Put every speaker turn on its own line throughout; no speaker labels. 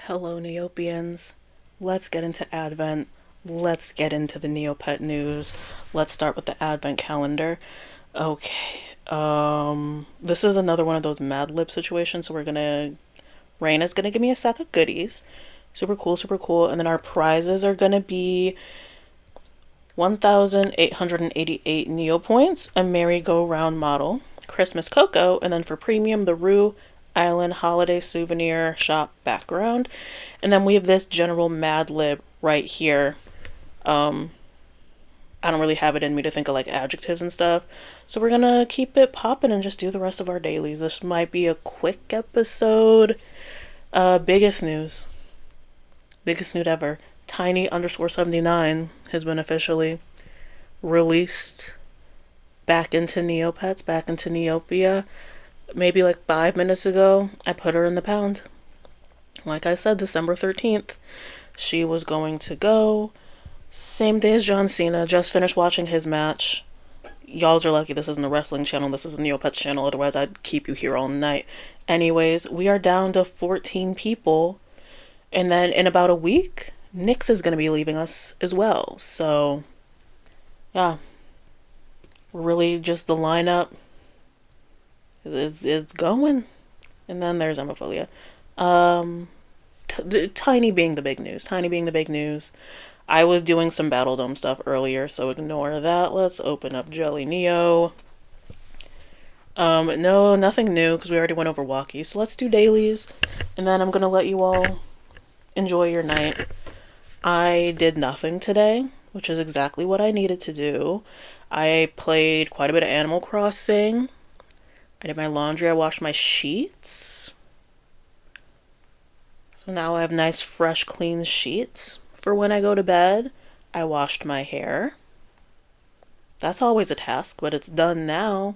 Hello, Neopians. Let's get into Advent. Let's get into the Neopet news. Let's start with the Advent calendar. Okay. This is another one of those Mad Lib situations. So Rain is gonna give me a sack of goodies. Super cool, super cool. And then our prizes are gonna be 1,888 Neopoints, a merry-go-round model, Christmas cocoa, and then for premium, the Rue Island Holiday Souvenir Shop background. And then we have this general Mad Lib right here. I don't really have it in me to think of like adjectives and stuff. So we're gonna keep it popping and just do the rest of our dailies. This might be a quick episode. Biggest news. Biggest news ever. Tiny_79 has been officially released back into Neopets, back into Neopia. Maybe like 5 minutes ago, I put her in the pound. Like I said, December 13th, she was going to go. Same day as John Cena. Just finished watching his match. Y'alls are lucky this isn't a wrestling channel. This is a Neopets channel. Otherwise, I'd keep you here all night. Anyways, we are down to 14 people. And then in about a week, Nyx is going to be leaving us as well. So, yeah. Really just the lineup is going. And then there's Hemophilia. Tiny being the big news. Tiny being the big news. I was doing some Battledome stuff earlier, so ignore that. Let's open up jellyneo. No, nothing new, because we already went over walkie. So let's do dailies. And then I'm going to let you all enjoy your night. I did nothing today, which is exactly what I needed to do. I played quite a bit of Animal Crossing. I did my laundry. I washed my sheets. So now I have nice, fresh, clean sheets for when I go to bed. I washed my hair. That's always a task, but it's done now.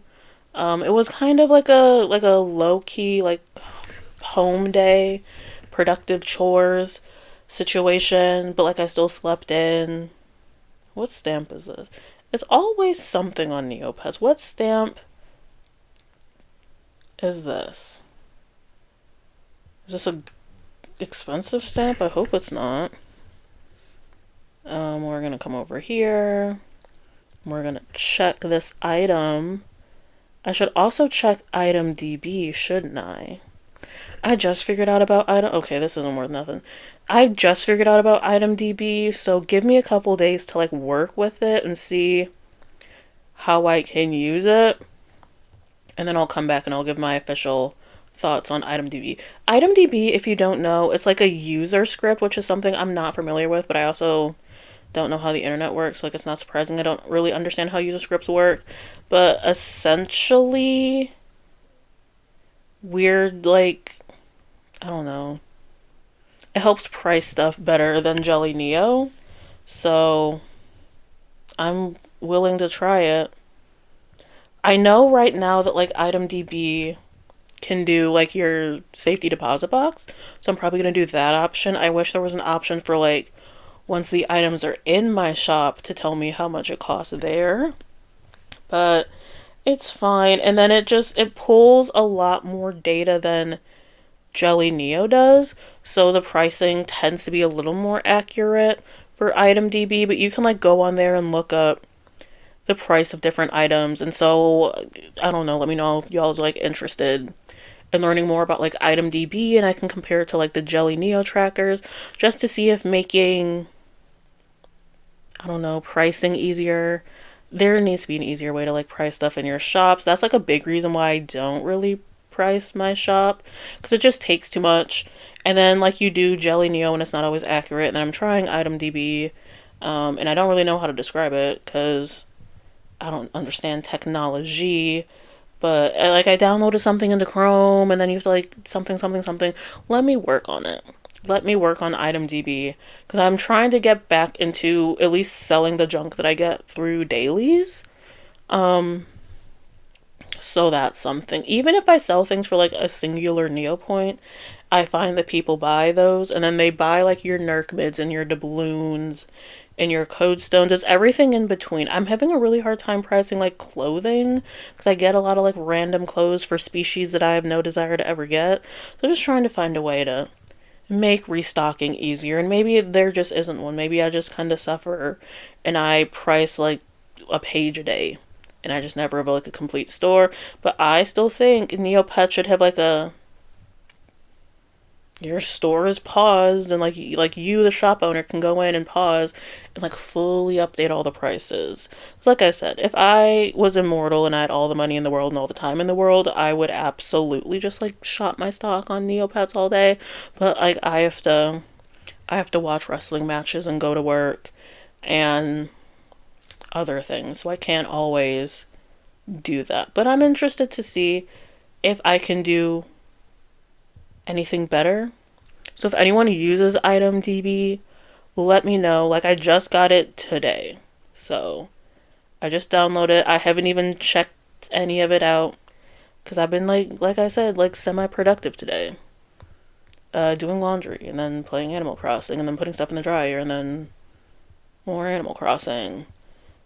It was kind of like a low-key, like, home day, productive chores situation, but like I still slept in. What stamp is this? It's always something on Neopets. What stamp is this? Is this a expensive stamp? I hope it's not. We're gonna come over here. We're gonna check this item. I should also check item DB, shouldn't I? I just figured out about item. Okay, this isn't worth nothing. I just figured out about item DB, so give me a couple days to like work with it and see how I can use it. And then I'll come back and I'll give my official thoughts on item DB. Item DB, if you don't know, it's like a user script, which is something I'm not familiar with, but I also don't know how the internet works. Like, it's not surprising I don't really understand how user scripts work. But essentially, weird, like, I don't know. It helps price stuff better than jellyneo. So, I'm willing to try it. I know right now that, like, item DB can do, like, your safety deposit box. So I'm probably going to do that option. I wish there was an option for, like, once the items are in my shop to tell me how much it costs there. But it's fine. And then it pulls a lot more data than jellyneo does. So the pricing tends to be a little more accurate for item DB, but you can like go on there and look up the price of different items. And so I don't know, let me know if y'all's like interested in learning more about like item DB, and I can compare it to like the jellyneo trackers just to see if making, I don't know, pricing easier. There needs to be an easier way to like price stuff in your shops. That's like a big reason why I don't really price my shop, because it just takes too much. And then like you do jellyneo and it's not always accurate. And then I'm trying item DB, and I don't really know how to describe it because I don't understand technology. But like I downloaded something into Chrome and then you have to like something. Let me work on it. Let me work on item DB because I'm trying to get back into at least selling the junk that I get through dailies. So that's something. Even if I sell things for like a singular Neopoint, I find that people buy those and then they buy like your Nerc mids and your doubloons and your code stones. It's everything in between. I'm having a really hard time pricing like clothing because I get a lot of like random clothes for species that I have no desire to ever get. So I'm just trying to find a way to make restocking easier. And maybe there just isn't one. Maybe I just kind of suffer and I price like a page a day and I just never have like a complete store. But I still think Neopet should have like a your store is paused and like you the shop owner can go in and pause and like fully update all the prices. It's like I said, if I was immortal and I had all the money in the world and all the time in the world, I would absolutely just like shop my stock on Neopets all day. But like I have to watch wrestling matches and go to work and other things, so I can't always do that. But I'm interested to see if I can do anything better. So if anyone uses ItemDB, let me know. Like I just got it today. So I just downloaded it. I haven't even checked any of it out because I've been like I said, like semi-productive today. Doing laundry and then playing Animal Crossing and then putting stuff in the dryer and then more Animal Crossing.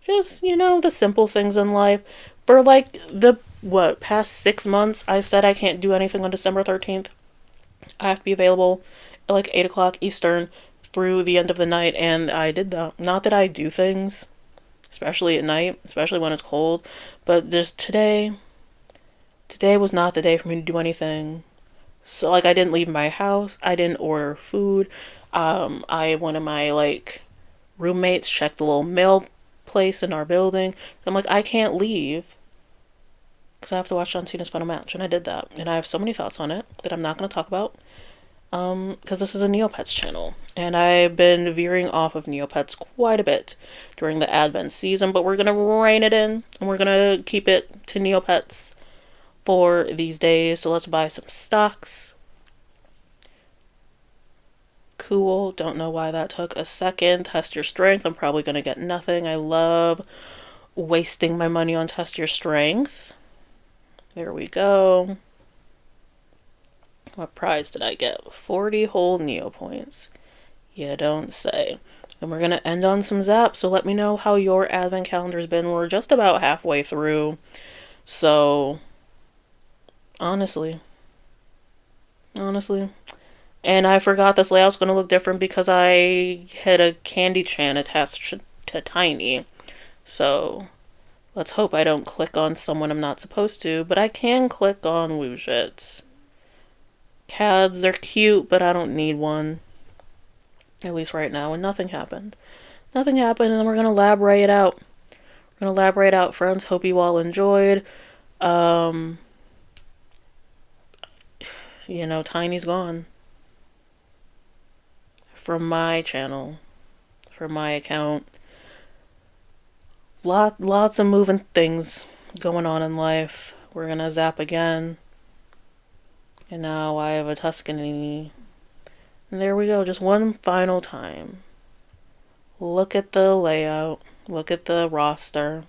Just, the simple things in life. For like the past 6 months, I said I can't do anything on December 13th. I have to be available at like 8 o'clock Eastern through the end of the night, and I did that. Not that I do things, especially at night, especially when it's cold, but just today was not the day for me to do anything. So, like, I didn't leave my house, I didn't order food. One of my, like, roommates checked the little mail place in our building. I'm like, I can't leave because I have to watch John Cena's final match, and I did that. And I have so many thoughts on it that I'm not going to talk about because this is a Neopets channel, and I've been veering off of Neopets quite a bit during the Advent season, but we're going to rein it in, and we're going to keep it to Neopets for these days. So let's buy some stocks. Cool. Don't know why that took a second. Test your strength. I'm probably going to get nothing. I love wasting my money on test your strength. There we go. What prize did I get? 40 whole Neopoints. You don't say. And we're going to end on some zaps, so let me know how your advent calendar's been. We're just about halfway through. So, honestly. And I forgot this layout's going to look different because I had a candy chan attached to Tiny. So, let's hope I don't click on someone I'm not supposed to, but I can click on Woojits. CADs, they're cute, but I don't need one. At least right now, and nothing happened. And then we're going to lab ray it out. Friends. Hope you all enjoyed. Tiny's gone. From my channel. From my account. Lots of moving things going on in life. We're going to zap again. And now I have a Tuscany. And there we go, just one final time. Look at the layout. Look at the roster.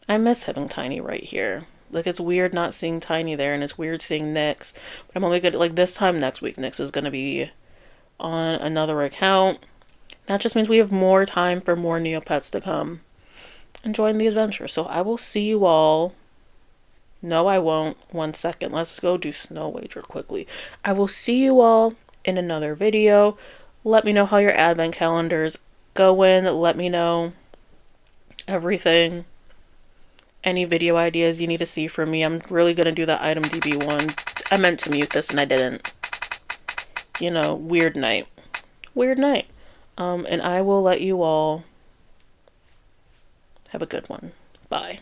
I miss having Tiny right here. Like, it's weird not seeing Tiny there, and it's weird seeing Nyx. But I'm only gonna, like, this time next week, Nyx is gonna be on another account. That just means we have more time for more Neopets to come and join the adventure. So I will see you all. No, I won't. 1 second. Let's go do Snow Wager quickly. I will see you all in another video. Let me know how your advent calendars going. Let me know everything. Any video ideas you need to see from me. I'm really going to do the ItemDB one. I meant to mute this and I didn't. Weird night. And I will let you all have a good one. Bye.